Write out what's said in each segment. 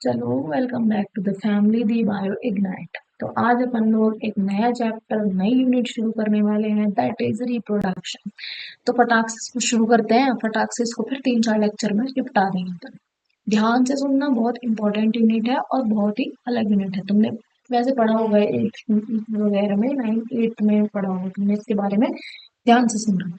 चलो, welcome back to the family the bio ignite. तो आज अपन लोग एक नया चैप्टर, नई यूनिट शुरू करने वाले हैं, दैट इज रिप्रोडक्शन। तो फटाक से इसको शुरू करते हैं। फटाक से इसको फिर 3-4 लेक्चर में निपटा देंगे अपन। ध्यान से सुनना, बहुत इंपॉर्टेंट यूनिट है और बहुत ही अलग यूनिट है। तुमने वैसे पढ़ा होगा एट्थ वगैरह में, 9th 8th में पढ़ा होगा तुमने इसके बारे में। ध्यान से सुनना।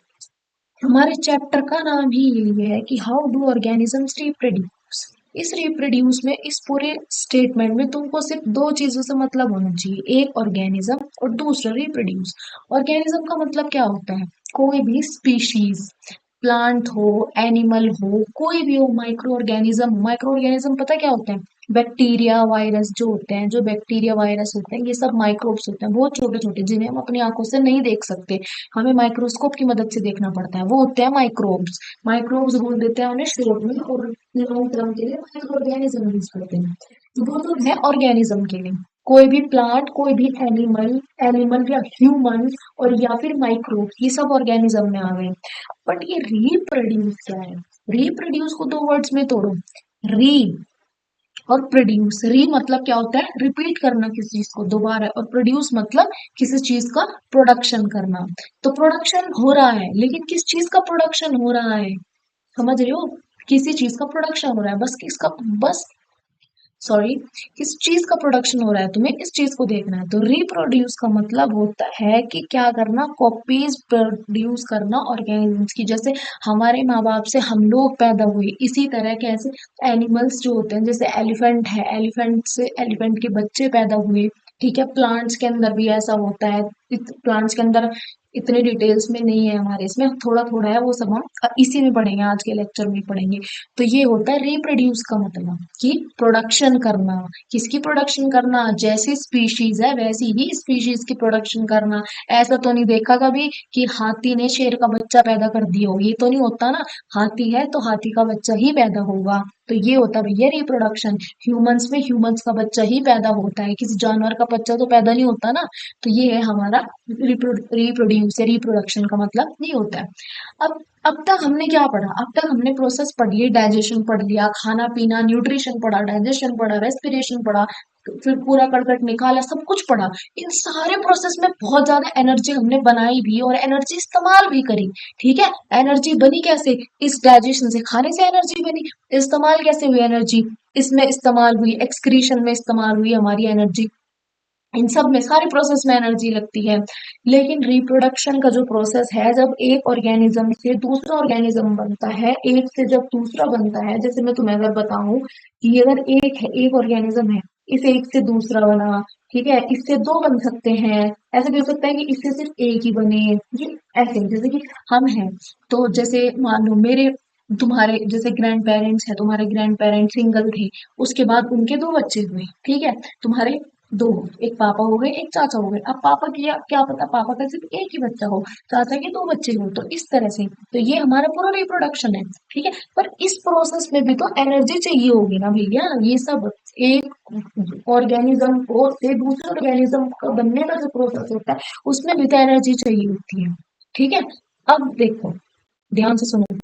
हमारे चैप्टर का नाम ही यही है कि हाउ डू ऑर्गेनिजम्स रिप्रोड्यूस। इस रिप्रोड्यूस में, इस पूरे स्टेटमेंट में तुमको सिर्फ दो चीजों से मतलब होना चाहिए, एक ऑर्गेनिज्म और दूसरा रिप्रोड्यूस। ऑर्गेनिज्म का मतलब क्या होता है? कोई भी स्पीशीज, प्लांट हो, एनिमल हो, कोई भी हो, माइक्रो ऑर्गेनिज्म पता क्या होता है? बैक्टीरिया वायरस जो होते हैं, जो बैक्टीरिया वायरस होते हैं, ये सब माइक्रोब्स होते हैं, बहुत छोटे छोटे, जिन्हें हम अपनी आंखों से नहीं देख सकते, हमें माइक्रोस्कोप की मदद से देखना पड़ता है। वो होते हैं माइक्रोब्स। माइक्रोब्स बोल देते हैं उन्हें शॉर्ट में, और लॉन्ग टर्म के लिए माइक्रो ऑर्गेनिज्म यूज करते हैं। तो वो तो है ऑर्गेनिज्म के लिए। कोई भी प्लांट, कोई भी एनिमल, एनिमल या ह्यूमन, और या फिर माइक्रोब, ये सब ऑर्गेनिज्म में आ गए। बट ये रिप्रोड्यूस क्या है? रिप्रोड्यूस को दो वर्ड्स में तोड़ो। री और प्रोड्यूस। री मतलब क्या होता है? रिपीट करना किसी चीज को दोबारा, और प्रोड्यूस मतलब किसी चीज का प्रोडक्शन करना। तो प्रोडक्शन हो रहा है, लेकिन किस चीज का प्रोडक्शन हो रहा है? समझ रहे हो? किसी चीज का प्रोडक्शन हो रहा है, बस किसका? बस, सॉरी, किस चीज का प्रोडक्शन हो रहा है, तुम्हें इस चीज को देखना है। तो रिप्रोड्यूस का मतलब होता है कि क्या करना? कॉपीज प्रोड्यूस करना ऑर्गेनिजम्स की। जैसे हमारे माँ बाप से हम लोग पैदा हुए, इसी तरह के ऐसे एनिमल्स जो होते हैं, जैसे एलिफेंट है, एलिफेंट से एलिफेंट के बच्चे पैदा हुए। ठीक है, प्लांट्स के अंदर भी ऐसा होता है। प्लांट्स के अंदर इतने डिटेल्स में नहीं है, हमारे इसमें थोड़ा थोड़ा है, वो सब हम इसी में पढ़ेंगे, आज के लेक्चर में पढ़ेंगे। तो ये होता है रिप्रोड्यूस का मतलब, कि प्रोडक्शन करना। किसकी प्रोडक्शन करना? जैसी स्पीशीज है वैसी ही स्पीशीज की प्रोडक्शन करना। ऐसा तो नहीं देखा कभी कि हाथी ने शेर का बच्चा पैदा कर दिया हो, ये तो नहीं होता ना। हाथी है तो हाथी का बच्चा ही पैदा होगा। तो ये होता है भैया रिप्रोडक्शन। ह्यूमंस में ह्यूमंस का बच्चा ही पैदा होता है, किसी जानवर का बच्चा तो पैदा नहीं होता ना। तो ये है हमारा रिप्रोड्यूस या रिप्रोडक्शन का मतलब ये होता है। अब तक हमने क्या पढ़ा? अब तक हमने प्रोसेस पढ़ लिए, डाइजेशन पढ़ लिया, खाना पीना, न्यूट्रिशन पढ़ा, डाइजेशन पढ़ा, रेस्पिरेशन पढ़ा, फिर पूरा कड़कट निकाला, सब कुछ पढ़ा। इन सारे प्रोसेस में बहुत ज्यादा एनर्जी हमने बनाई भी और एनर्जी इस्तेमाल भी करी। ठीक है, एनर्जी बनी कैसे? इस डाइजेशन से, खाने से एनर्जी बनी। इस्तेमाल कैसे हुई एनर्जी? इसमें इस्तेमाल हुई, एक्सक्रीशन में इस्तेमाल हुई हमारी एनर्जी। इन सब में, सारे प्रोसेस में एनर्जी लगती है। लेकिन रिप्रोडक्शन का जो प्रोसेस है, जब एक ऑर्गेनिज्म से दूसरा ऑर्गेनिज्म बनता है, एक से जब दूसरा बनता है, जैसे मैं तुम्हें अगर बताऊं कि अगर एक है, एक ऑर्गेनिज्म है, इस एक से दूसरा बना, ठीक है, इससे दो बन सकते हैं। ऐसा भी हो सकता है कि इससे सिर्फ एक ही बने। ये ऐसे, जैसे कि हम हैं, तो जैसे मान लो मेरे, तुम्हारे जैसे ग्रैंड पेरेंट्स है, तुम्हारे ग्रैंड पेरेंट्स सिंगल थे, उसके बाद उनके दो बच्चे हुए, ठीक है, तुम्हारे दो, एक पापा हो गए, एक चाचा हो गए। अब पापा की क्या पता, पापा का सिर्फ एक ही बच्चा हो, चाचा के दो बच्चे हो, तो इस तरह से। तो ये हमारा पूरा रिप्रोडक्शन है। ठीक है, पर इस प्रोसेस में भी तो एनर्जी चाहिए होगी ना भैया। ये सब एक ऑर्गेनिज्म को से दूसरे ऑर्गेनिज्म का बनने का जो प्रोसेस होता है, उसमें भी तो एनर्जी चाहिए होती है। ठीक है, अब देखो, ध्यान से सुनो।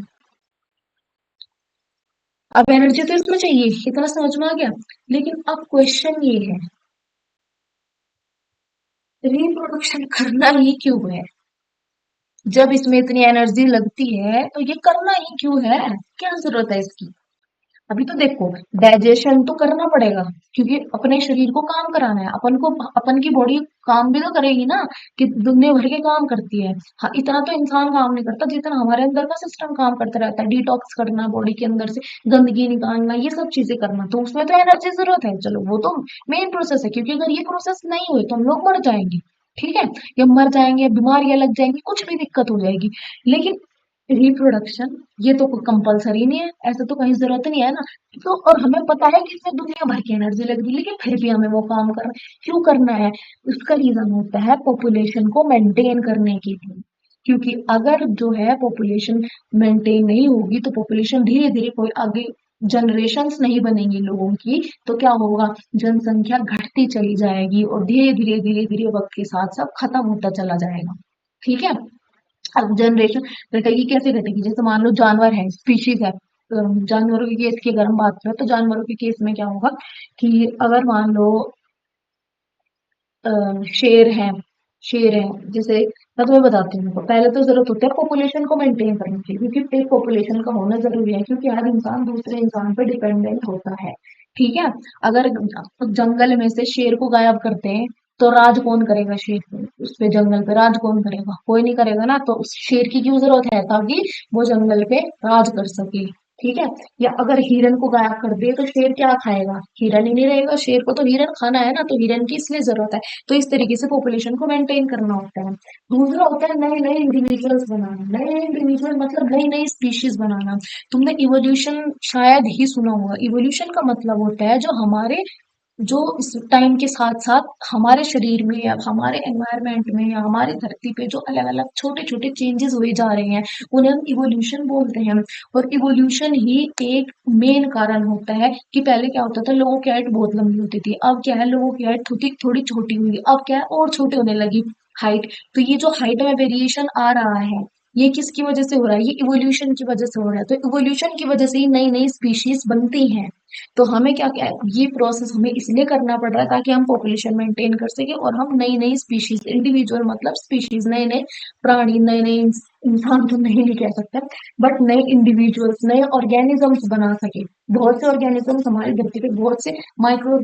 अब एनर्जी तो इसमें चाहिए, इतना समझ में आ गया। लेकिन अब क्वेश्चन ये है, रिप्रोडक्शन करना ही क्यों है? जब इसमें इतनी एनर्जी लगती है तो ये करना ही क्यों है? क्या जरूरत है इसकी? अभी तो देखो, डाइजेशन तो करना पड़ेगा, क्योंकि अपने शरीर को काम कराना है अपन को। अपन की बॉडी काम भी तो करेगी ना, कि दुनिया भर के काम करती है। हाँ, इतना तो इंसान काम नहीं करता जितना हमारे अंदर का सिस्टम काम करता रहता है। डिटॉक्स करना, बॉडी के अंदर से गंदगी निकालना, ये सब चीजें करना, तो उसमें तो एनर्जी जरूरत है। चलो, वो तो मेन प्रोसेस है, क्योंकि अगर ये प्रोसेस नहीं हुई तो हम लोग मर जाएंगे। ठीक है, या मर जाएंगे, बीमारियां लग जाएंगी, कुछ भी दिक्कत हो जाएगी। लेकिन रिप्रोडक्शन, ये तो कंपलसरी नहीं है, ऐसा तो कहीं जरूरत नहीं है ना। तो और हमें पता है कि इसमें दुनिया भर की एनर्जी लग रही है, लेकिन फिर भी हमें वो काम करना, क्यों करना है? उसका रीजन होता है पॉपुलेशन को मेंटेन करने के लिए। क्योंकि अगर जो है पॉपुलेशन मेंटेन नहीं होगी, तो पॉपुलेशन धीरे धीरे, कोई आगे जनरेशन्स नहीं बनेंगी लोगों की, तो क्या होगा? जनसंख्या घटती चली जाएगी और धीरे धीरे धीरे धीरे वक्त के साथ सब खत्म होता चला जाएगा। ठीक है, अब जनरेशन घटेगी, कैसे घटेगी? जैसे मान लो जानवर है, स्पीशीज है, जानवरों के केस की अगर हम बात करें तो जानवरों के केस में क्या होगा कि अगर मान लो अ, शेर है शेर है जैसे मैं तुम्हें बताती हूँ, पहले तो जरूरत होती है पॉपुलेशन को मेंटेन करने की, क्योंकि एक पॉपुलेशन का होना जरूरी है, क्योंकि हर इंसान दूसरे इंसान पे डिपेंडेंट होता है। ठीक है। अगर जंगल में से शेर को गायब करते हैं तो राज कौन करेगा? शेर पे, उस पे जंगल पे राज कौन करेगा? कोई नहीं करेगा ना, तो उस शेर की क्यों जरूरत है? ताकि वो जंगल पे राज कर सके। ठीक है। या अगर हिरन को गायब कर दे तो शेर क्या खाएगा? हिरन ही नहीं रहेगा, शेर को तो हिरन खाना है ना, तो हिरन की इसलिए जरूरत है। तो इस तरीके से पॉपुलेशन को मेंटेन करना होता है। दूसरा होता है नए नए इंडिविजुअल्स बनाना। नए इंडिविजुअल मतलब नई नई स्पीशीज बनाना। तुमने इवोल्यूशन शायद ही सुना होगा। इवोल्यूशन का मतलब होता है जो हमारे जो इस टाइम के साथ साथ हमारे शरीर में या हमारे एनवायरनमेंट में या हमारी धरती पे जो अलग अलग छोटे छोटे चेंजेस हुए जा रहे हैं, उन्हें हम इवोल्यूशन बोलते हैं। और इवोल्यूशन ही एक मेन कारण होता है कि पहले क्या होता था, लोगों की हाइट बहुत लंबी होती थी, अब क्या है, लोगों की हाइट थोड़ी थोड़ी छोटी हुई, अब क्या है, और छोटे होने लगी हाइट। तो ये जो हाइट में वेरिएशन आ रहा है, ये किसकी वजह से हो रहा है? ये इवोल्यूशन की वजह से हो रहा है। तो इवोल्यूशन की वजह से ही नई नई स्पीशीज बनती हैं। तो हमें क्या क्या ये प्रोसेस हमें इसलिए करना पड़ रहा है ताकि हम पॉपुलेशन मेंटेन कर सके और हम नई नई स्पीशीज, इंडिविजुअल मतलब स्पीशीज, नए नए प्राणी, नए नए इंसान तो नहीं कह सकते, बट नए इंडिविजुअल्स, नए ऑर्गेनिजम्स बना सके। बहुत से ऑर्गेनिजम्स हमारी धरती पे, बहुत से माइक्रो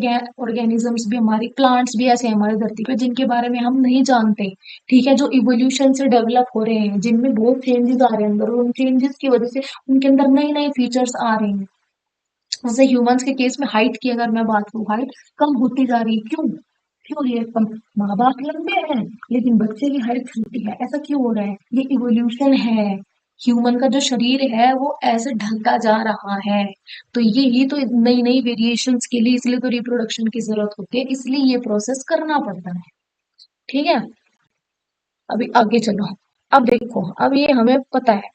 ऑर्गेनिजम्स भी, हमारी प्लांट्स भी ऐसे हैं हमारी धरती पे जिनके बारे में हम नहीं जानते। ठीक है। जो इवोल्यूशन से डेवलप हो रहे हैं, जिनमें बहुत चेंजेस आ रहे हैं अंदर, और उन चेंजेस की वजह से उनके अंदर नए नए फीचर्स आ रहे हैं। जैसे ह्यूमंस के केस में हाइट की अगर मैं बात करूँ, हाइट कम होती जा रही है। क्यों? क्यों ये कम? माँ बाप लंबे हैं लेकिन बच्चे की हाइट छोटी है, ऐसा क्यों हो रहा है? ये इवोल्यूशन है। ह्यूमन का जो शरीर है वो ऐसे ढलता जा रहा है। तो ये ही तो नई नई वेरिएशंस के लिए, इसलिए तो रिप्रोडक्शन की जरूरत होती है, इसलिए ये प्रोसेस करना पड़ता है। ठीक है। अभी आगे चलो। अब देखो, अब ये हमें पता है।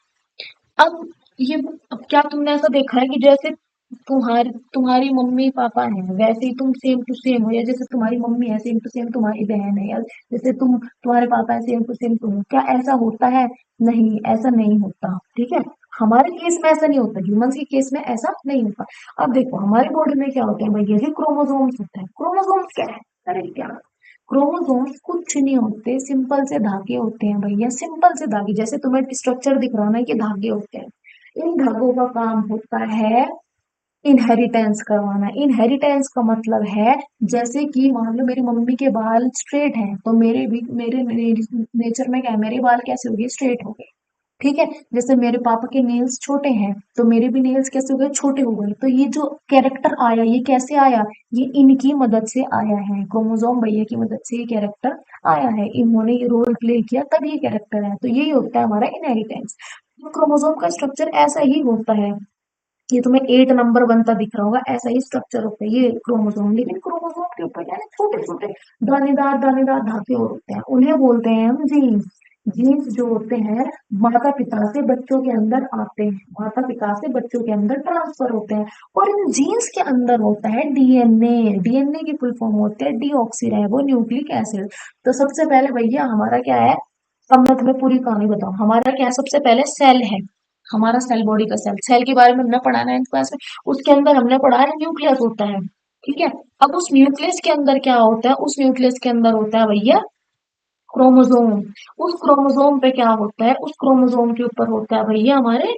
अब ये अब क्या तुमने ऐसा देखा है कि जैसे तुम्हारी तुम्हारी मम्मी पापा हैं वैसे ही तुम सेम टू सेम हो, या जैसे तुम्हारी मम्मी है सेम टू सेम तुम्हारी बहन है, या जैसे तुम्हारे पापा है सेम टू सेम तुम हो? क्या ऐसा होता है? नहीं, ऐसा नहीं होता। ठीक है। हमारे केस में ऐसा नहीं होता, ह्यूमंस के केस में ऐसा नहीं होता। अब देखो हमारे बॉडी में क्या होता है भैया जी, क्रोमोसोम्स होता है। क्रोमोसोम्स क्या है? अरे क्या, क्रोमोसोम्स कुछ नहीं होते, सिंपल से धागे होते हैं भैया, सिंपल से धागे। जैसे तुम्हें स्ट्रक्चर दिख रहा है ना, ये धागे होते हैं। इन धागों का काम होता है इनहेरिटेंस करवाना। इनहेरिटेंस का मतलब है, जैसे कि मान लो मेरी मम्मी के बाल स्ट्रेट हैं तो मेरे नेचर में क्या है, मेरे बाल कैसे हो गए? स्ट्रेट हो गए। ठीक है। जैसे मेरे पापा के नेल्स छोटे हैं तो मेरे भी नेल्स कैसे हो गए? छोटे हो गए। तो ये जो कैरेक्टर आया, ये कैसे आया? ये इनकी मदद से आया है, क्रोमोसोम भैया की मदद से ये कैरेक्टर आया है। इन्होंने ये रोल प्ले किया तब ये कैरेक्टर है। तो यही होता है हमारा इनहेरिटेंस। तो क्रोमोसोम का स्ट्रक्चर ऐसा ही होता है। ये तुम्हें 8 नंबर बनता दिख रहा होगा, ऐसा ही स्ट्रक्चर होता है ये क्रोमोसोम। लेकिन क्रोमोसोम के ऊपर क्या है, छोटे छोटे दानेदार दानेदार धागे और होते हैं, उन्हें बोलते हैं हम जीन्स। जीन्स जो होते हैं माता पिता से बच्चों के अंदर आते हैं, माता पिता से बच्चों के अंदर ट्रांसफर होते हैं। और इन जीन्स के अंदर होता है डीएनए। डीएनए की फुल फॉर्म होती है डीऑक्सी न्यूक्लिक एसिड। तो सबसे पहले भैया हमारा क्या है, अब मैं तुम्हें पूरी कहानी बताऊं, हमारा क्या है, सबसे पहले सेल है। हमारा सेल, बॉडी का सेल, सेल के बारे में हमने पढ़ा ना क्लास में। उसके अंदर हमने पढ़ा है न्यूक्लियस होता है। ठीक है। अब उस न्यूक्लियस के अंदर क्या होता है? उस न्यूक्लियस के अंदर होता है भैया क्रोमोसोम। उस क्रोमोसोम पे क्या होता है? उस क्रोमोसोम के ऊपर होता है भैया हमारे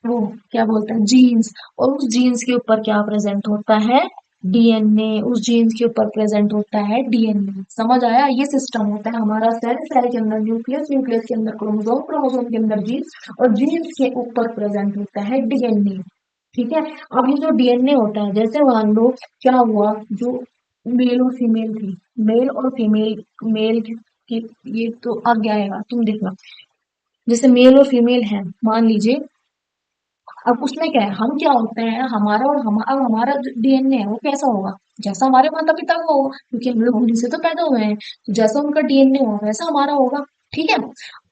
वो क्या बोलते हैं, जीन्स। और उस जीन्स के ऊपर क्या प्रेजेंट होता है? डीएनए। उस जीन्स के ऊपर प्रेजेंट होता है डीएनए। समझ आया? ये सिस्टम होता है हमारा सेल, सेल के अंदर न्यूक्लियस, न्यूक्लियस के अंदर क्रोमोसोम, क्रोमोसोम के अंदर जीन्स, और जीन्स के ऊपर प्रेजेंट होता है डीएनए। ठीक है। अब ये जो डीएनए होता है, जैसे मान लो क्या हुआ, जो मेल और फीमेल थी, मेल और फीमेल, मेल की, ये तो आगे आएगा तुम देखना। जैसे मेल और फीमेल है मान लीजिए, अब उसमें क्या है, हम क्या होते हैं, हमारा और अब हमारा जो डीएनए है वो कैसा होगा? जैसा हमारे माता पिता का होगा, क्योंकि हम लोग उन्हीं से तो पैदा हुए हैं। तो जैसा उनका डीएनए होगा वैसा हमारा होगा। ठीक है।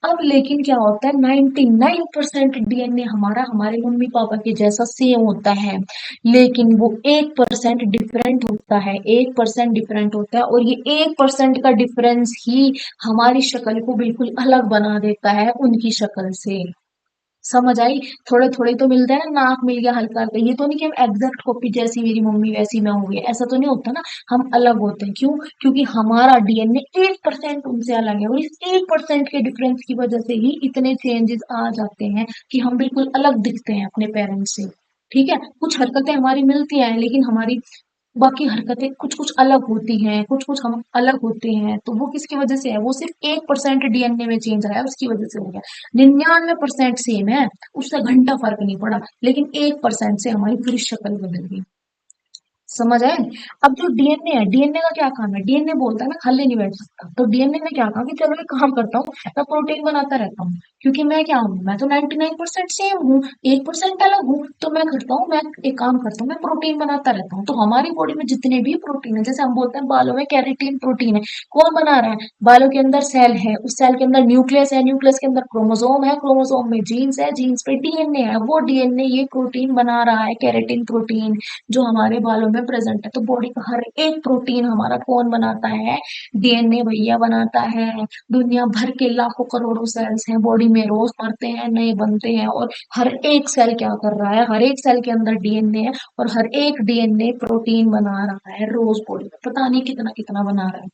अब लेकिन क्या होता है, 99% डीएनए हमारा हमारे मम्मी पापा के जैसा सेम होता है, लेकिन वो 1% डिफरेंट होता है। 1% डिफरेंट होता है, और ये 1% का डिफरेंस ही हमारी शक्ल को बिल्कुल अलग बना देता है उनकी शक्ल से। समझ आई? थोड़े थोड़े तो मिलते हैं ना, नाक मिल गया हल्का हल्का, ये तो नहीं कि हम एग्जैक्ट कॉपी, जैसी मेरी मम्मी वैसी मैं हुई, ऐसा तो नहीं होता ना। हम अलग होते हैं, क्यों? क्योंकि हमारा डीएनए 1% उनसे अलग है, और इस 1% के डिफरेंस की वजह से ही इतने चेंजेस आ जाते हैं कि हम बिल्कुल अलग दिखते हैं अपने पेरेंट्स से। ठीक है, कुछ हरकतें हमारी मिलती हैं, लेकिन हमारी बाकी हरकतें कुछ कुछ अलग होती हैं, कुछ कुछ हम अलग होते हैं। तो वो किसकी वजह से है? वो सिर्फ 1% डीएनए में चेंज आया, उसकी वजह से हो गया। 99% सेम है, उससे घंटा फर्क नहीं पड़ा, लेकिन 1% से हमारी पूरी शक्ल बदल गई। समझ आए? अब जो डीएनए है, डीएनए का क्या काम है? डीएनए बोलता है मैं खाली नहीं बैठ सकता, तो डीएनए में क्या काम कि चलो एक काम करता हूँ, मैं प्रोटीन बनाता रहता हूँ, क्योंकि मैं क्या हूँ, मैं तो 99% सेम हूँ, 1% अलग हूँ, तो मैं करता हूँ, मैं एक काम करता हूँ, मैं प्रोटीन बनाता रहता हूँ। तो हमारी बॉडी में जितने भी प्रोटीन है, जैसे हम बोलते हैं बालों में केराटिन प्रोटीन है, कौन बना रहा है? बालों के अंदर सेल है, उस सेल के अंदर न्यूक्लियस है, न्यूक्लियस के अंदर क्रोमोसोम है, क्रोमोसोम में जीन्स है, जीन्स पे डीएनए है, वो डीएनए ये प्रोटीन बना रहा है, केराटिन प्रोटीन, जो हमारे बालों में प्रेजेंट है। तो बॉडी का हर एक प्रोटीन हमारा कौन बनाता है? डीएनए भैया बनाता है। दुनिया भर के लाखों करोड़ों सेल्स हैं बॉडी में, रोज मरते हैं, नए बनते हैं, और हर एक सेल क्या कर रहा है? हर एक सेल के अंदर डीएनए है, और हर एक डीएनए प्रोटीन बना रहा है रोज बॉडी में, पता नहीं कितना कितना बना रहा है।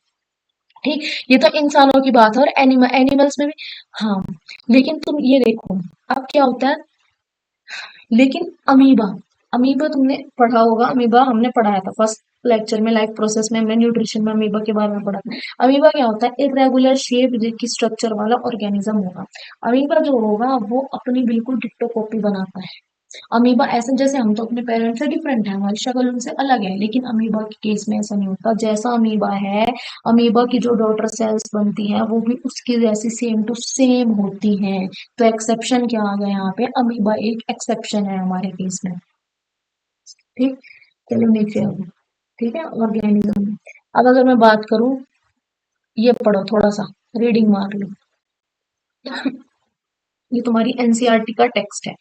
ठीक, ये तो इंसानों की बात है, और एनिमल्स में भी। हाँ, लेकिन तुम ये देखो, अब क्या होता है, लेकिन अमीबा, अमीबा तुमने पढ़ा होगा, अमीबा हमने पढ़ाया था फर्स्ट लेक्चर में, लाइफ प्रोसेस में हमने न्यूट्रिशन में अमीबा के बारे में पढ़ा था। अमीबा क्या होता है? इरेगुलर शेप की स्ट्रक्चर वाला ऑर्गेनिज्म होगा। अमीबा जो होगा वो अपनी बिल्कुल डिट्टो कॉपी बनाता है। अमीबा ऐसे, जैसे हम तो अपने पेरेंट्स से डिफरेंट है, हमारी शक्ल उनसे अलग है, लेकिन अमीबा के केस में ऐसा नहीं होता। जैसा अमीबा है, अमीबा की जो डॉटर सेल्स बनती हैं वो भी उसकी जैसी सेम टू सेम होती हैं। तो एक्सेप्शन क्या आ गया यहाँ पे? अमीबा एक एक्सेप्शन है हमारे केस में। ठीक, चलो नीचे आओ। ठीक है, ऑर्गेनिज्म। अब अगर मैं बात करूं, ये पढ़ो थोड़ा सा, रीडिंग मार लो। ये तुम्हारी एनसीईआरटी का टेक्स्ट है।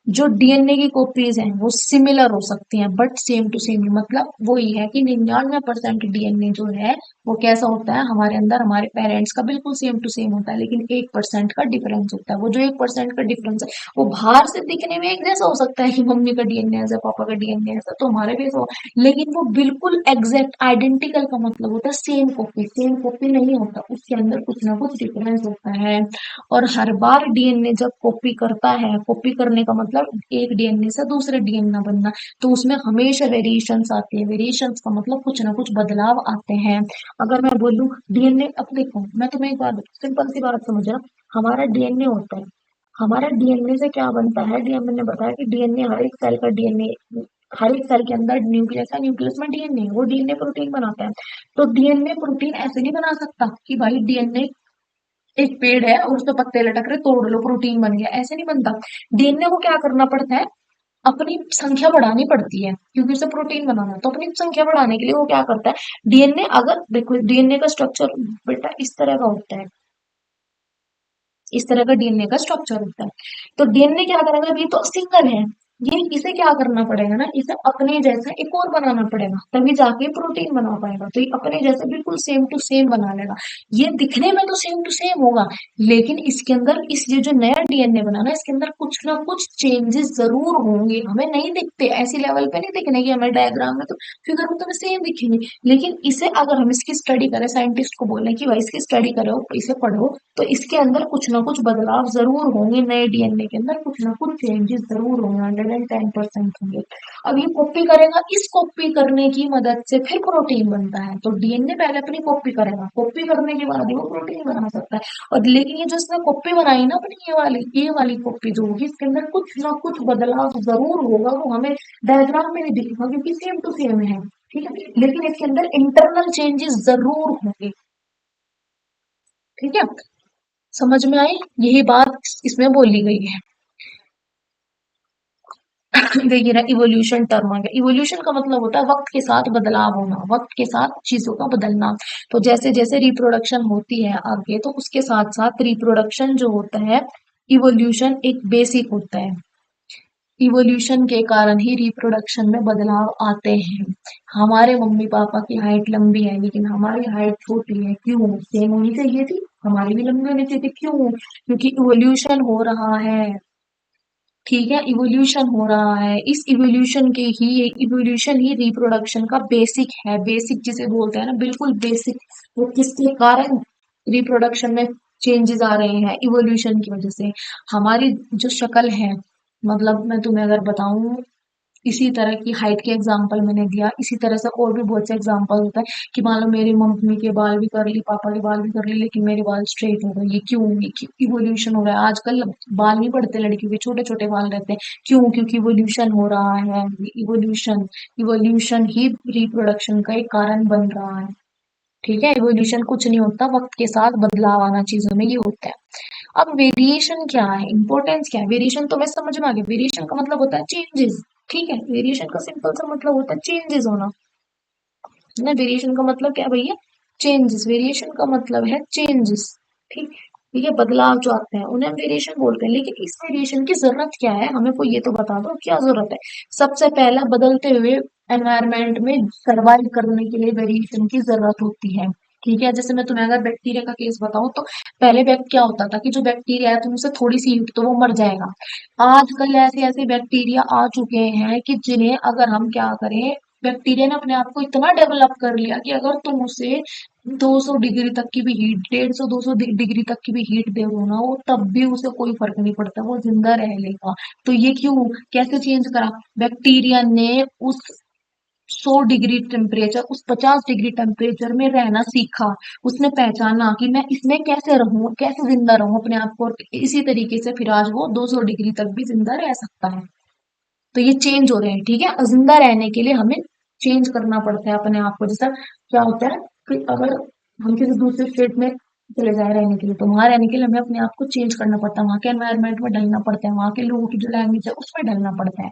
जो डीएनए की कॉपीज हैं वो सिमिलर हो सकती हैं, बट सेम टू सेम, मतलब वो ही है कि 99% डीएनए जो है वो कैसा होता है हमारे अंदर, हमारे पेरेंट्स का बिल्कुल सेम टू सेम होता है, लेकिन 1% का डिफरेंस होता है। वो जो 1% का डिफरेंस है, वो बाहर से दिखने में एक जैसा हो सकता है कि मम्मी का डीएनए ऐसा, पापा का डीएनए ऐसा, तो हमारे भी ऐसा, लेकिन वो बिल्कुल एग्जैक्ट आइडेंटिकल का मतलब होता है सेम कॉपी। सेम कॉपी नहीं होता, उसके अंदर कुछ ना कुछ डिफरेंस होता है। और हर बार डीएनए जब कॉपी करता है, कॉपी करने का मतलब एक डीएनए से दूसरे डीएनए बनना, तो उसमें हमेशा वेरिएशंस आती है। वेरिएशंस का मतलब कुछ ना कुछ बदलाव आते हैं। अगर मैं बोलूं डीएनए, अब देखो मैं तुम्हें एक बात, सिंपल सी बात समझना, हमारा डीएनए होता है, हमारा डीएनए से क्या बनता है? डीएनए ने बताया कि डीएनए हर एक सेल का डीएनए, हर एक सेल के अंदर न्यूक्लियस है, न्यूक्लियस में डीएनए, वो डीएनए प्रोटीन बनाता है। तो डीएनए प्रोटीन ऐसे नहीं बना सकता कि भाई डीएनए एक पेड़ है और उसपे पत्ते लटक रहे, तोड़ लो प्रोटीन बन गया, ऐसे नहीं बनता। डीएनए को क्या करना पड़ता है? अपनी संख्या बढ़ानी पड़ती है, क्योंकि उसे प्रोटीन बनाना है। तो अपनी संख्या बढ़ाने के लिए वो क्या करता है? डीएनए, अगर देखो डीएनए का स्ट्रक्चर बेटा इस तरह का होता है, इस तरह का डीएनए का स्ट्रक्चर होता है। तो डीएनए क्या करेगा? अभी तो सिंगल है, ये इसे क्या करना पड़ेगा ना, इसे अपने जैसा एक और बनाना पड़ेगा, तभी जाके प्रोटीन बना पाएगा। तो ये अपने जैसे बिल्कुल सेम टू सेम बना लेगा। ये दिखने में तो सेम टू सेम होगा, लेकिन इसके अंदर, इस ये जो नया डीएनए बना ना, इसके अंदर कुछ ना कुछ चेंजेस जरूर होंगे, हमें नहीं दिखते, ऐसी लेवल पे नहीं दिखने की, हमें डायग्राम में तो फिगर में तो सेम दिखेंगे, लेकिन इसे अगर हम इसकी स्टडी करें, साइंटिस्ट को बोले कि भाई इसकी स्टडी करो, इसे पढ़ो, तो इसके अंदर कुछ ना कुछ बदलाव जरूर होंगे, नए डीएनए के अंदर कुछ ना कुछ चेंजेस जरूर होंगे, 110% होंगे। अब ये कॉपी करेगा, इस कॉपी करने की मदद से फिर प्रोटीन बनता है। तो डीएनए पहले अपनी कॉपी करेगा, कॉपी करने के बाद ही वो प्रोटीन बना सकता है। और लेकिन ये जो इसने कॉपी बनाई ना अपनी, ये वाली कॉपी जो होगी, इसके अंदर कुछ ना कुछ बदलाव जरूर होगा, वो हमें डायग्राम में नहीं दिखेगा क्योंकि सेम टू सेम है। ठीक है, लेकिन इसके अंदर इंटरनल चेंजेस जरूर होंगे। ठीक है, समझ में आई? यही बात इसमें बोली गई है। देखिए ना, इवोल्यूशन टर्म आ गया। इवोल्यूशन का मतलब होता है वक्त के साथ बदलाव होना, वक्त के साथ चीजों का बदलना। तो जैसे जैसे रिप्रोडक्शन होती है आगे, तो उसके साथ साथ रिप्रोडक्शन जो होता है, इवोल्यूशन एक बेसिक होता है। इवोल्यूशन के कारण ही रिप्रोडक्शन में बदलाव आते हैं। हमारे मम्मी पापा की हाइट लंबी है, लेकिन हमारी हाइट छोटी है, क्यों? सेम होनी चाहिए थी, हमारी भी लंबी होनी चाहिए थी, क्यों? क्योंकि इवोल्यूशन हो रहा है। ठीक है, इवोल्यूशन हो रहा है, इस इवोल्यूशन ही रिप्रोडक्शन का बेसिक है, बेसिक जिसे बोलते हैं ना, बिल्कुल बेसिक। वो किसके कारण रिप्रोडक्शन में चेंजेस आ रहे हैं? इवोल्यूशन की वजह से। हमारी जो शक्ल है, मतलब मैं तुम्हें अगर बताऊं, इसी तरह की हाइट के एग्जाम्पल मैंने दिया, इसी तरह से और भी बहुत से एग्जाम्पल होता है कि मान लो मेरी मम्मी के बाल भी कर ली, पापा के बाल भी कर ली, लेकिन मेरे बाल स्ट्रेट हो गए। ये क्यों? इवोल्यूशन हो रहा है। आजकल बाल नहीं बढ़ते लड़कियों के, छोटे छोटे बाल रहते हैं। क्यों? क्योंकि इवोल्यूशन हो रहा है। इवोल्यूशन इवोल्यूशन ही रिप्रोडक्शन का एक कारण बन रहा है। ठीक है, इवोल्यूशन कुछ नहीं होता, वक्त के साथ बदलाव आना चीजों में, ये होता है। अब वेरिएशन क्या है, इंपॉर्टेंस क्या है? वेरिएशन तो मैं समझ में आ गया, वेरिएशन का मतलब होता है चेंजेस। ठीक है, वेरिएशन का सिंपल सा मतलब होता है चेंजेस होना। ना, वेरिएशन का मतलब क्या है भैया? चेंजेस। वेरिएशन का मतलब है चेंजेस। ठीक। ठीक है, बदलाव जो आते हैं उन्हें हम वेरिएशन बोलते हैं। लेकिन इस वेरिएशन की जरूरत क्या है, हमें को ये तो बता दो क्या जरूरत है। सबसे पहला, बदलते हुए एनवायरनमेंट में सर्वाइव करने के लिए वेरिएशन की जरूरत होती है। ठीक है, जैसे मैं तुम्हें अगर बैक्टीरिया का केस बताऊं, तो पहले क्या होता था कि जो बैक्टीरिया है तुमसे थोड़ी सी हीट तो वो मर जाएगा। आजकल ऐसे ऐसे बैक्टीरिया आ चुके हैं कि जिन्हें अगर हम क्या करें, बैक्टीरिया ने अपने आप को इतना डेवलप कर लिया कि अगर तुम उसे 200 डिग्री तक की भी हीट, 150 200 डिग्री तक की भी हीट दे दो ना, वो तब भी उसे कोई फर्क नहीं पड़ता, वो जिंदा रह लेगा। तो ये क्यों? कैसे चेंज करा? बैक्टीरिया ने उस 100 डिग्री टेम्परेचर, उस 50 डिग्री टेम्परेचर में रहना सीखा। उसने पहचाना कि मैं इसमें कैसे रहूं, कैसे जिंदा रहूं अपने आप को, और इसी तरीके से फिर आज वो 200 डिग्री तक भी जिंदा रह सकता है। तो ये चेंज हो रहे हैं। ठीक है, जिंदा रहने के लिए हमें चेंज करना पड़ता है अपने आप को। जैसा क्या होता है कि अगर हम किसी दूसरे स्टेट में चले जाए रहने के लिए, तो वहां रहने के लिए हमें अपने आप को चेंज करना पड़ता है, वहां के एनवायरनमेंट में ढलना पड़ता है, वहां के लोगों की जो लैंग्वेज है उसमें ढलना पड़ता है।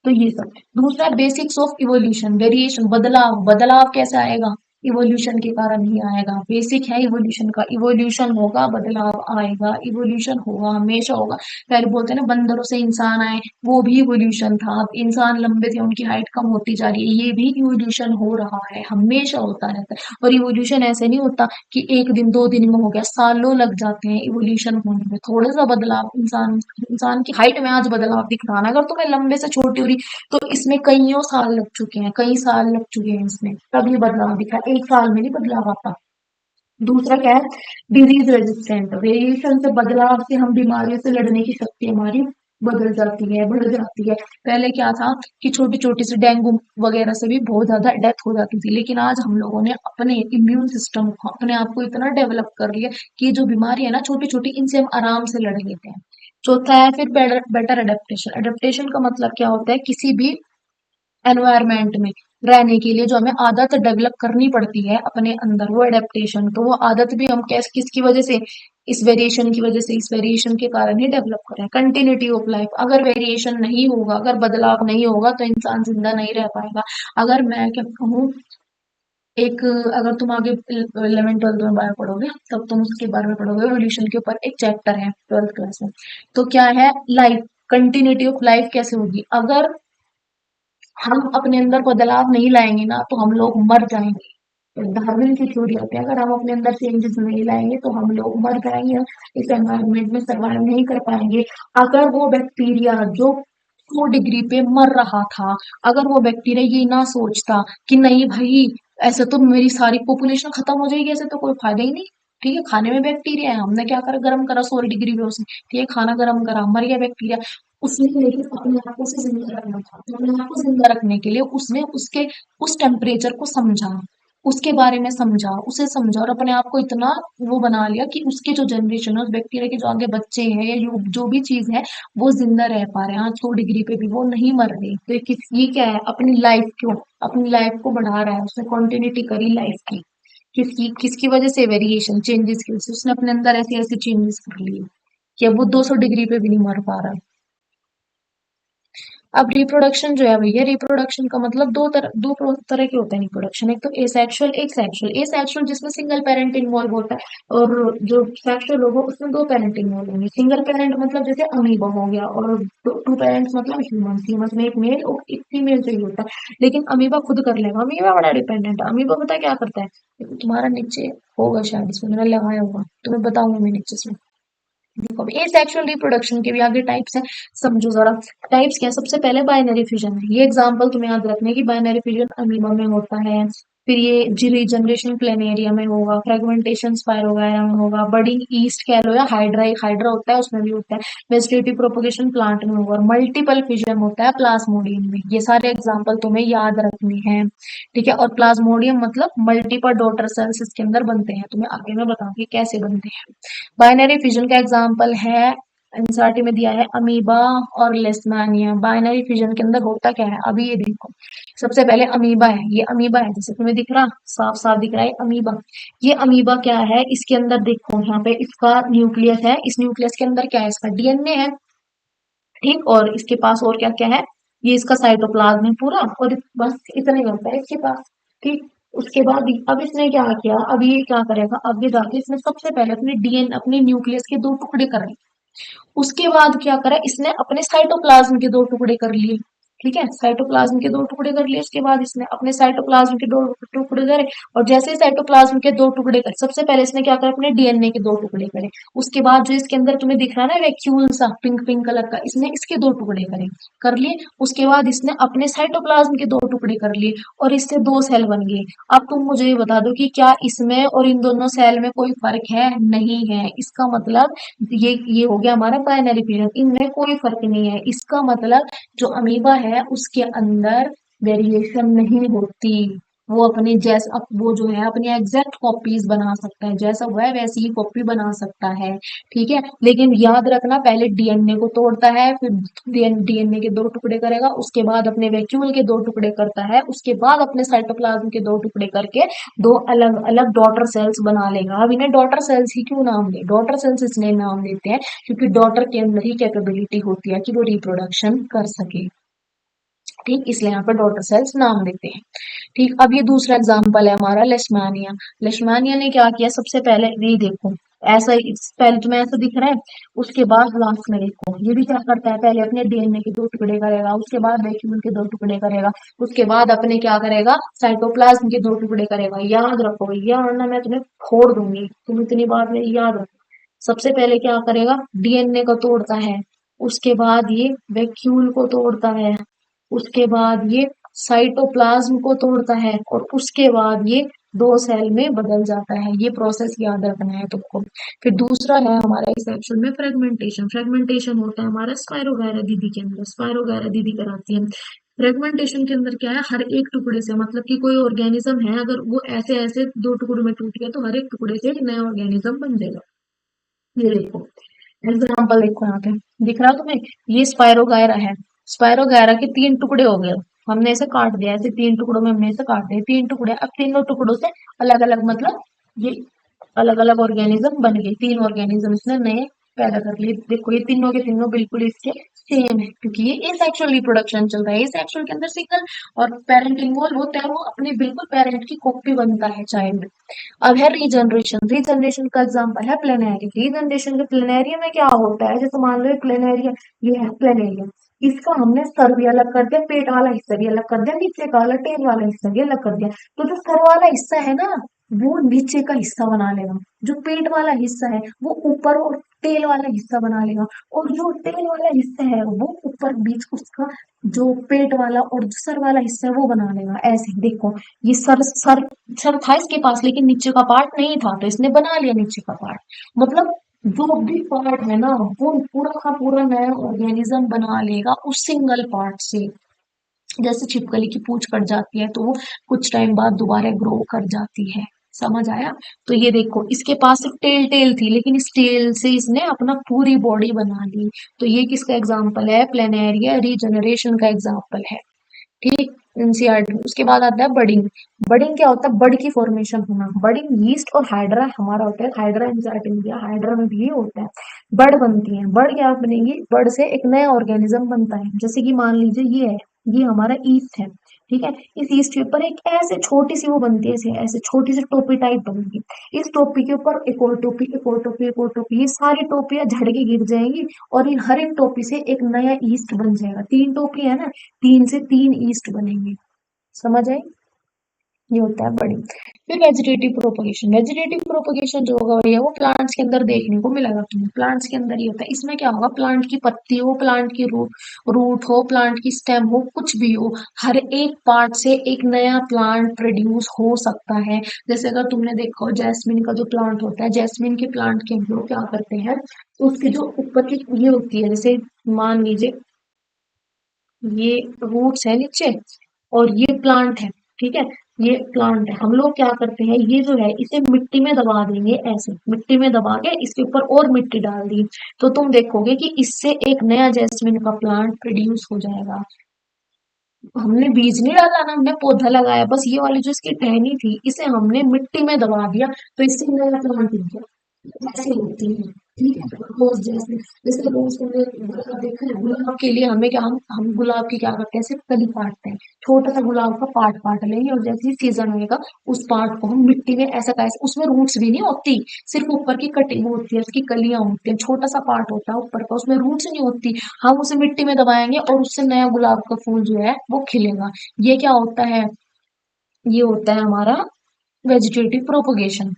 तो ये सब। दूसरा, बेसिक्स ऑफ इवोल्यूशन, वेरिएशन, बदलाव। बदलाव कैसे आएगा? इवोल्यूशन के कारण ही आएगा। बेसिक है इवोल्यूशन का, इवोल्यूशन होगा, बदलाव आएगा। इवोल्यूशन होगा, हमेशा होगा। पहले बोलते हैं ना, बंदरों से इंसान आए, वो भी इवोल्यूशन था। अब इंसान लंबे थे, उनकी हाइट कम होती जा रही है, ये भी इवोल्यूशन हो रहा है, हमेशा होता रहता है। और इवोल्यूशन ऐसे नहीं होता कि एक दिन दो दिन में हो गया, सालों लग जाते हैं इवोल्यूशन होने में। थोड़ा सा बदलाव, इंसान की हाइट में आज बदलाव दिख रहा है, अगर तुम्हें लंबे से छोटी हो रही, तो इसमें कईयों साल लग चुके हैं, कई साल लग चुके हैं इसमें, तब ये बदलाव दिखा। एक साल में नहीं बदलाव आता। दूसरा क्या है? Disease resistant. वेरिएशन से, बदलाव से हम बीमारियों से लड़ने की शक्ति हमारी बदल जाती है, बढ़ जाती है। पहले क्या था कि छोटी छोटी सी डेंगू वगैरह से भी बहुत ज्यादा डेथ हो जाती थी, लेकिन आज हम लोगों ने अपने इम्यून सिस्टम को, अपने आप को इतना डेवलप कर लिया कि जो बीमारी है ना छोटी छोटी, इनसे हम आराम से लड़ लेते हैं। चौथा है फिर बेटर एडेप्टेशन। एडेप्टेशन का मतलब क्या होता है? किसी भी एनवायरनमेंट में रहने के लिए जो हमें आदत डेवलप करनी पड़ती है अपने अंदर, वो एडेप्टेशन। तो वो आदत भी हम किसकी वजह से? इस वेरिएशन की वजह से, इस वेरिएशन के कारण ही डेवलप कर रहे हैं। कंटिन्यूटी ऑफ लाइफ, अगर वेरिएशन नहीं होगा, अगर बदलाव नहीं होगा, तो इंसान जिंदा नहीं रह पाएगा। अगर मैं क्या कहूँ, एक, अगर तुम आगे 11th 12th में बायो पढ़ोगे, तब तुम उसके बारे में पढ़ोगे, एवोल्यूशन के ऊपर एक चैप्टर है 12th क्लास में। तो क्या है? लाइफ, कंटिन्यूटी ऑफ लाइफ कैसे होगी? अगर हम अपने अंदर बदलाव नहीं लाएंगे ना, तो हम लोग मर जाएंगे। डार्विन की थ्योरी होती है, अगर हम अपने अंदर चेंजेस नहीं लाएंगे तो हम लोग मर जाएंगे, इस एनवायरनमेंट में सर्वाइव नहीं कर पाएंगे। अगर वो बैक्टीरिया जो 100 डिग्री पे मर रहा था, अगर वो बैक्टीरिया ये ना सोचता कि नहीं भाई, ऐसे तो मेरी सारी पॉपुलेशन खत्म हो जाएगी, ऐसे तो कोई फायदा ही नहीं। ठीक है, खाने में बैक्टीरिया है, हमने क्या करा, गर्म करा 100 डिग्री पे उसने, ठीक है, खाना गर्म करा, मर गया बैक्टीरिया। उसने लेकिन अपने आप को उसे जिंदा रखना था, तो अपने आप को जिंदा रखने के लिए उसने उसके उस टेम्परेचर को समझा, उसके बारे में समझा, उसे समझा, और अपने आप को इतना वो बना लिया कि उसके जो जनरेशन है, उस बैक्टीरिया के जो आगे बच्चे हैं, या जो भी चीज है, वो जिंदा रह पा रहे हैं। आज 100 डिग्री पे भी वो नहीं मर रही। तो ये क्या है? अपनी लाइफ क्यों, अपनी लाइफ को बढ़ा रहा है, उसने कंटिन्यूटी करी लाइफ की। किसकी किसकी वजह से? वेरिएशन, चेंजेस की वजह से। उसने अपने अंदर ऐसे ऐसे चेंजेस कर लिए कि अब वो 200 डिग्री पे भी नहीं मर पा रहा। अब रिप्रोडक्शन जो है भैया, रिप्रोडक्शन का मतलब दो तरह के होते हैं रिप्रोडक्शन। एक तो एसेक्सुअल, एक सेक्सुअल। एसेक्सुअल जिसमें सिंगल पेरेंट इन्वॉल्व होता है, और जो सेक्सुअल होगा उसमें दो पेरेंट इन्वॉल्व होंगे। सिंगल पेरेंट मतलब जैसे अमीबा हो गया, और टू पेरेंट्स मतलब ह्यूमन में एक मेल और एक फीमेल चाहिए होता है। लेकिन अमीबा खुद कर लेगा, अमीबा बड़ा डिपेंडेंट है। अमीबा पता है क्या करता है? तुम्हारा नीचे होगा शायद, इसमें मैंने लगाया होगा, तुम्हें बताऊंगी मैं नीचे से। देखो अब एसेक्सुअल रिप्रोडक्शन के भी आगे टाइप्स हैं, समझो जरा। टाइप्स क्या है? सबसे पहले बाइनरी फिजन है, ये एग्जांपल तुम्हें याद रखने की, बाइनरी फिजन अमीबा में होता है। फिर ये रीजनरेशन प्लेनेरिया में होगा, फ्रेगमेंटेशन स्पायरोगायरा में होगा, बडिंग ईस्ट कह लो या हाइड्रा, एक हाइड्रा होता है उसमें भी होता है, वेजिटेटिव प्रोपोगेशन प्लांट में होगा, और मल्टीपल फिजन होता है प्लाज्मोडियम में। ये सारे एग्जाम्पल तुम्हें याद रखने हैं, ठीक है। और प्लाज्मोडियम मतलब मल्टीपल डॉटर सेल्स इसके अंदर बनते हैं, तुम्हें आगे मैं बताऊंगी कैसे बनते हैं। बाइनरी फिजन का एग्जांपल है, एनसीईआरटी में दिया है, अमीबा और लेशमानिया। बाइनरी फिजन के अंदर होता क्या है, अभी ये देखो। सबसे पहले अमीबा है, ये अमीबा है, जैसे तुम्हें दिख रहा, साफ साफ दिख रहा है अमीबा। ये अमीबा क्या है, इसके अंदर देखो यहाँ पे इसका न्यूक्लियस है, इस न्यूक्लियस के अंदर क्या है, इसका डीएनए है, ठीक। और इसके पास और क्या क्या है, ये इसका साइटोप्लाज्म है पूरा, और बस इतना ही होता है इसके पास, ठीक। उसके बाद अब इसने क्या किया, अब ये क्या करेगा, अब ये जाके इसने सबसे पहले अपने डीएन अपने न्यूक्लियस के दो टुकड़े करे। उसके बाद क्या करा, इसने अपने साइटोप्लाज्म के दो टुकड़े कर लिए, ठीक है। साइटोप्लाज्म के दो टुकड़े कर लिए, उसके बाद इसने अपने साइटोप्लाज्म के दो टुकड़े करे। और जैसे ही साइटोप्लाज्म के दो टुकड़े करे, सबसे पहले इसने क्या करा, अपने डीएनए के दो टुकड़े करे। उसके बाद जो इसके अंदर तुम्हें दिख रहा है ना वैक्यूल सा पिंक पिंक कलर का, इसने इसके दो टुकड़े करे, कर लिए। उसके बाद इसने अपने साइटोप्लाज्म के दो टुकड़े कर लिए, और इससे दो सेल बन गए। अब तुम मुझे ये बता दो कि क्या इसमें और इन दोनों सेल में कोई फर्क है? नहीं है। इसका मतलब ये हो गया हमारा बाइनरी फिजन, इनमें कोई फर्क नहीं है। इसका मतलब जो अमीबा है उसके अंदर वेरिएशन नहीं होती, वो अपनी जैसा वो जो है अपनी एग्जैक्ट कॉपीज बना सकता है, जैसा वो है वैसी ही कॉपी बना सकता है, ठीक है। लेकिन याद रखना, पहले डीएनए को तोड़ता है, फिर डीएनए के दो टुकड़े करेगा, उसके बाद अपने वैक्यूल के दो टुकड़े करता है, उसके बाद अपने साइटोप्लाज्म के दो टुकड़े करके दो अलग अलग डॉटर सेल्स बना लेगा। अब इन्हें डॉटर सेल्स ही क्यों नाम दे, डॉटर सेल्स इसलिए नाम देते हैं क्योंकि डॉटर के अंदर ही कैपेबिलिटी होती है कि वो रिप्रोडक्शन कर सके, ठीक। इसलिए यहाँ पर डॉटर सेल्स नाम देते हैं, ठीक। अब ये दूसरा एग्जाम्पल है हमारा लेशमानिया। लेशमानिया ने क्या किया, सबसे पहले ये देखो, ऐसा पहले तुम्हें ऐसा दिख रहा है, उसके बाद लास्ट में देखो ये भी क्या करता है, पहले अपने डीएनए के दो टुकड़े करेगा, उसके बाद वैक्यूल के दो टुकड़े करेगा, उसके बाद अपने क्या करेगा, साइटोप्लाज्म के दो टुकड़े करेगा। याद रखो, ये वरना मैं तुम्हें फोड़ दूंगी, तुम इतनी बात मेरी याद रखो। सबसे पहले क्या करेगा, डीएनए को तोड़ता है, उसके बाद ये वैक्यूल को तोड़ता है, उसके बाद ये साइटोप्लाज्म को तोड़ता है, और उसके बाद ये दो सेल में बदल जाता है। ये प्रोसेस याद रखना है तुमको। फिर दूसरा है हमारा इस सेक्शन में फ्रेगमेंटेशन। फ्रेगमेंटेशन होता है हमारा स्पाइरोगैरा दीदी के अंदर, स्पाइरोगैरा दीदी कराती है। फ्रेगमेंटेशन के अंदर क्या है, हर एक टुकड़े से, मतलब कि कोई ऑर्गेनिज्म है, अगर वो ऐसे ऐसे दो टुकड़ों में टूट गया तो हर एक टुकड़े से एक नया ऑर्गेनिज्म बन जाएगा। ये देखो एग्जाम्पल, देखो यहाँ पे दिख रहा है तुम्हें, ये स्पाइरोगायरा है, स्पाइरोगायरा के तीन टुकड़े हो गए, हमने इसे काट दिया, ऐसे तीन टुकड़ों में हमने इसे काट दिया, तीन टुकड़े। अब तीनों टुकड़ों से अलग अलग, मतलब ये अलग अलग ऑर्गेनिज्म बन गए, तीन ऑर्गेनिज्म इसने नए पैदा कर लिए। देखो ये तीनों के तीनों बिल्कुल इसके सेम है, क्योंकि ये एसेक्सुअल रिप्रोडक्शन चल रहा है। एसेक्सुअल के अंदर सिंगल और पेरेंट इन्वॉल्व होता है, वो अपने बिल्कुल पेरेंट की कॉपी बनता है चाइल्ड। अब है रीजनरेशन। रीजनरेशन का एग्जांपल है प्लेनेरिया। रीजनरेशन के प्लेनेरिया में क्या होता है, जैसे मान लो प्लेनेरिया, ये है प्लेनेरिया, इसका हमने सर भी अलग कर दिया, पेट वाला हिस्सा भी अलग कर दिया, नीचे का वाला टेल वाला हिस्सा भी अलग कर दिया। तो जो सर वाला हिस्सा है ना, वो नीचे का हिस्सा बना लेगा, जो पेट वाला हिस्सा है वो ऊपर और टेल वाला हिस्सा बना लेगा, और जो टेल वाला हिस्सा है वो ऊपर बीच उसका जो पेट वाला और जो सर वाला हिस्सा है वो बना लेगा। ऐसे देखो, ये सर सर सर था इसके पास, लेकिन नीचे का पार्ट नहीं था, तो इसने बना लिया नीचे का पार्ट। मतलब जो भी पार्ट है ना, वो पूरा का पूरा नया ऑर्गेनिज्म बना लेगा उस सिंगल पार्ट से। जैसे छिपकली की पूंछ कट जाती है तो वो कुछ टाइम बाद दोबारा ग्रो कर जाती है, समझ आया। तो ये देखो, इसके पास सिर्फ टेल टेल थी, लेकिन इस टेल से इसने अपना पूरी बॉडी बना ली। तो ये किसका एग्जाम्पल है, प्लेनेरिया रीजनरेशन का एग्जाम्पल है, ठीक। एनसीईआरटी। उसके बाद आता है बडिंग। बडिंग क्या होता है, बड की फॉर्मेशन होना। बडिंग यीस्ट और हाइड्रा हमारा होता है, हाइड्रा एनसीईआरटी में दिया, हाइड्रा में भी ये होता है। बड बनती है, बड क्या बनेगी, बड से एक नया ऑर्गेनिज्म बनता है। जैसे कि मान लीजिए ये है, ये हमारा ईस्ट है, ठीक है। इस ईस्ट के ऊपर एक ऐसे छोटी सी वो बनती है, ऐसे ऐसे छोटी सी टोपी टाइप बनेगी। इस टोपी के ऊपर एक और टोपी, एक और टोपी, एक और टोपी, ये सारी टोपियां झड़ के गिर जाएंगी, और इन हर एक टोपी से एक नया ईस्ट बन जाएगा। तीन टोपी है ना, तीन से तीन ईस्ट बनेंगे, समझ आई। ये होता है बड़ी। फिर वेजिटेटिव प्रोपगेशन, वेजिटेटिव प्रोपगेशन जो होगा भैया वो प्लांट्स के अंदर देखने को मिलेगा तुम्हें। प्लांट्स के अंदर ये होता है, इसमें क्या होगा, प्लांट की पत्ती हो, प्लांट की रूट हो, प्लांट की स्टेम हो, कुछ भी हो, हर एक पार्ट से एक नया प्लांट प्रोड्यूस हो सकता है। जैसे अगर तुमने देखा हो जैस्मिन का जो प्लांट होता है, जैस्मिन के प्लांट के हम लोग क्या करते हैं, उसकी जो ऊपर की ये होती है, जैसे मान लीजिए ये रूट्स है नीचे और ये प्लांट है, ठीक है, ये प्लांट है, हम लोग क्या करते हैं, ये जो है इसे मिट्टी में दबा देंगे, ऐसे मिट्टी में दबा के इसके ऊपर और मिट्टी डाल दी, तो तुम देखोगे कि इससे एक नया जैस्मिन का प्लांट प्रोड्यूस हो जाएगा। हमने बीज नहीं डाला ना, हमने पौधा लगाया, बस ये वाली जो इसकी टहनी थी इसे हमने मिट्टी में दबा दिया, तो इससे नया प्लांट उग गया। ऐसे होती है, ठीक है। रोज जैसे, जैसे रोज तुमने गुलाब देखा है, गुलाब के लिए हमें क्या, हम गुलाब की क्या करते हैं, सिर्फ कली काटते हैं, छोटा सा गुलाब का पार्ट काट लेंगे और जैसे ही सीजन होएगा उस पार्ट को हम मिट्टी में ऐसा कैसे, उसमें रूट्स भी नहीं होती, सिर्फ ऊपर की कटिंग होती है, उसकी कलियां होती हैं, छोटा सा पार्ट होता है ऊपर का, उसमें रूट्स नहीं होती, हम उसे मिट्टी में दबाएंगे और उससे नया गुलाब का फूल जो है वो खिलेगा। ये क्या होता है, ये होता है हमारा वेजिटेटिव प्रोपगेशन।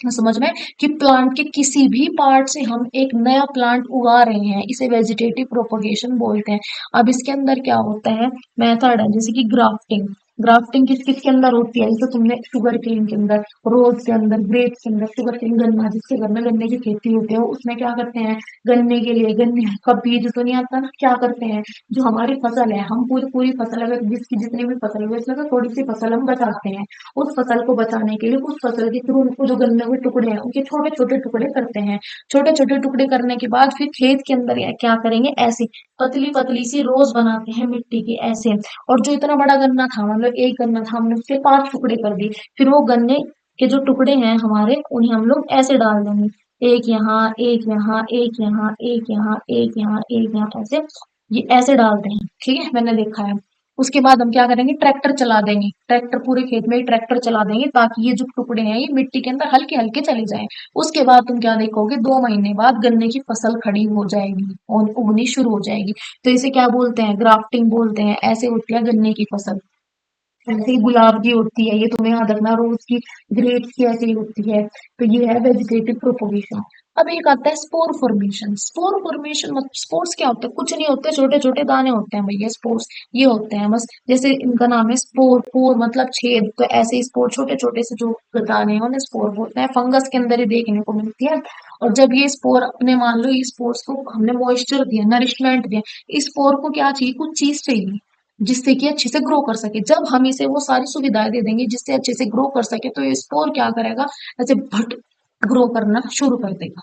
समझ में, कि प्लांट के किसी भी पार्ट से हम एक नया प्लांट उगा रहे हैं, इसे वेजिटेटिव प्रोपगेशन बोलते हैं। अब इसके अंदर क्या होता है, मेथड है, जैसे कि ग्राफ्टिंग। ग्राफ्टिंग किस किस के अंदर होती है, जैसे तुमने शुगर केन के अंदर, रोज के अंदर, ग्रेप्स के अंदर, शुगर केन गन्ना, जिसके घर में गन्ने की खेती होती है, उसमें क्या करते हैं, गन्ने के लिए गन्ने का बीज तो नहीं आता ना, क्या करते हैं, जो हमारी फसल है, हम पूरी पूरी फसल, अगर जिसकी जितनी भी फसल है उसमें से थोड़ी सी फसल हम बचाते हैं, उस फसल को बचाने के लिए उस फसल के थ्रू उनको जो गन्ने के टुकड़े हैं उनके छोटे छोटे टुकड़े करते हैं। छोटे छोटे टुकड़े करने के बाद फिर खेत के अंदर या क्या करेंगे, ऐसी पतली पतली सी रोज बनाते हैं मिट्टी की, ऐसे। और जो इतना बड़ा गन्ना था, मतलब एक गन्ना था, हमने उसके 5 टुकड़े कर दिए, फिर वो गन्ने के जो टुकड़े हैं हमारे, उन्हें हम लोग ऐसे डाल देंगे, एक यहाँ, एक यहाँ, एक यहाँ, एक यहाँ, एक यहाँ, एक यहाँ, ऐसे, ये ऐसे डालते हैं, ठीक है, मैंने देखा है। उसके बाद हम क्या करेंगे, ट्रैक्टर चला देंगे, ट्रैक्टर पूरे खेत में ही ट्रैक्टर चला देंगे, ताकि ये जो टुकड़े हैं ये मिट्टी के अंदर हल्के हल्के चले जाएं। उसके बाद तुम क्या देखोगे, 2 महीने बाद गन्ने की फसल खड़ी हो जाएगी और उगनी शुरू हो जाएगी। तो इसे क्या बोलते हैं, ग्राफ्टिंग बोलते हैं। ऐसे होती है गन्ने की फसल। ऐसे ही गुलाब की होती है, ये तुम्हें याद रखना, रोज की, ग्रेप्स की ऐसे ही होती है। तो ये है वेजिटेटिव प्रोपोगेशन। अब एक आता है स्पोर फॉर्मेशन। स्पोर फॉर्मेशन मतलब, स्पोर्स क्या होता है, कुछ नहीं होते, छोटे छोटे दाने होते हैं भैया स्पोर्स, ये होते हैं बस। जैसे इनका नाम है स्पोर, पोर मतलब छेद, तो ऐसे ही स्पोर, छोटे छोटे से जो दाने हैं उन्हें स्पोर बोलते हैं, फंगस के अंदर ही देखने को मिलती है। और जब ये स्पोर, अपने मान लो ये स्पोर्स को हमने मॉइस्चर दिया, नरिशमेंट दिया, इस स्पोर को क्या चाहिए, कुछ चीज चाहिए जिससे कि अच्छे से ग्रो कर सके। जब हम इसे वो सारी सुविधाएं दे देंगे जिससे अच्छे से ग्रो कर सके, तो ये स्पोर क्या करेगा, ऐसे भट ग्रो करना शुरू कर देगा।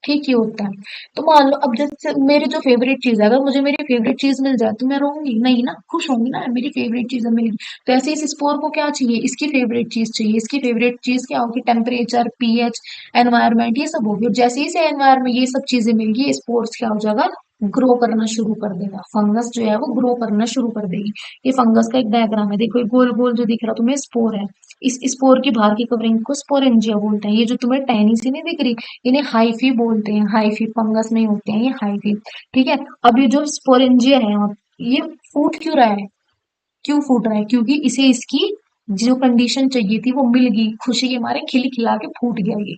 ठीक ही होता है। तो मान लो अब जैसे मेरी जो फेवरेट चीज है, अगर मुझे मेरी फेवरेट चीज मिल जाए तो मैं रहूंगी नहीं ना, खुश होंगी ना, मेरी फेवरेट चीज मिल गई। तो ऐसे इस स्पोर को क्या चाहिए, इसकी फेवरेट चीज चाहिए। इसकी फेवरेट चीज क्या होगी, टेम्परेचर, पीएच, एनवायरमेंट, ये सब होगी। और जैसे ही से एनवायरमेंट ये सब चीजें मिल गई, स्पोर्स क्या हो जाएगा, ग्रो करना शुरू कर देगा। फंगस जो है वो ग्रो करना शुरू कर देगी। ये फंगस का एक डायग्राम है, देखो ये गोल गोल जो दिख रहा है तुम्हें स्पोर है। इस स्पोर की बाहर की कवरिंग को स्पोरेंजिया बोलते हैं। ये जो तुम्हें टहनी सी नहीं दिख रही, इन्हें हाइफी बोलते हैं। हाइफी फंगस में ही होते हैं ये हाइफी, ठीक है। अब ये जो स्पोरेंजिया है, ये फूट क्यों रहा है, क्यों फूट रहा है, क्योंकि इसे इसकी जो कंडीशन चाहिए थी वो मिल गई, खुशी के मारे खिल खिला के फूट गया ये।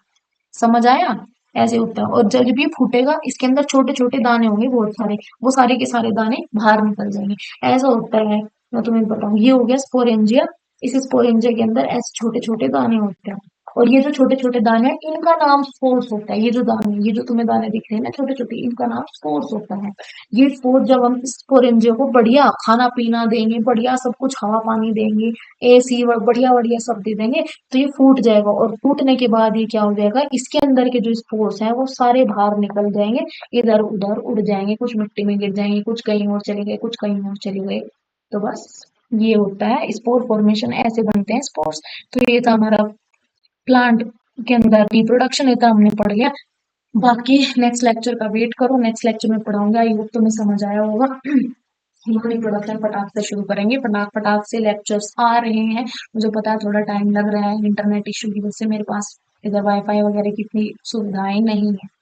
समझ आया, ऐसे होता है। और जब ये फूटेगा, इसके अंदर छोटे छोटे दाने होंगे बहुत सारे, वो सारे के सारे दाने बाहर निकल जाएंगे। ऐसा होता है। मैं तुम्हें बताऊं, ये हो गया स्पोरेंजिया। इस स्पोरेंजिया के अंदर ऐसे छोटे छोटे दाने होते हैं, और ये जो छोटे छोटे दाने हैं इनका नाम स्पोर्स होता है। ये जो दाने, ये जो तुम्हें दाने दिख रहे हैं ना छोटे छोटे, इनका नाम स्पोर्स होता है। ये स्पोर्स जब हम स्पोरेंजिया को बढ़िया खाना पीना देंगे, बढ़िया सब कुछ हवा पानी देंगे, एसी बढ़िया बढ़िया सब दे देंगे, तो ये फूट जाएगा। और फूटने के बाद ये क्या हो जाएगा, इसके अंदर के जो स्पोर्स हैं वो सारे बाहर निकल जाएंगे, इधर उधर उड़ जाएंगे, कुछ मिट्टी में गिर जाएंगे, कुछ कहीं और चले गए, कुछ कहीं और चले गए। तो बस ये होता है स्पोर फॉर्मेशन, ऐसे बनते हैं स्पोर्स। तो ये था हमारा प्लांट के अंदर रिप्रोडक्शन, ये तो हमने पढ़ लिया। बाकी नेक्स्ट लेक्चर का वेट करो, नेक्स्ट लेक्चर में पढ़ाऊंगा, आई होप तुम्हें समझ आया होगा। हम रिप्रोडक्शन फटाक से शुरू करेंगे, फटाक फटाक से लेक्चर्स आ रहे हैं। मुझे पता है थोड़ा टाइम लग रहा है, इंटरनेट इशू की वजह से मेरे पास इधर वाईफाई वगैरह की इतनी सुविधाएं नहीं है।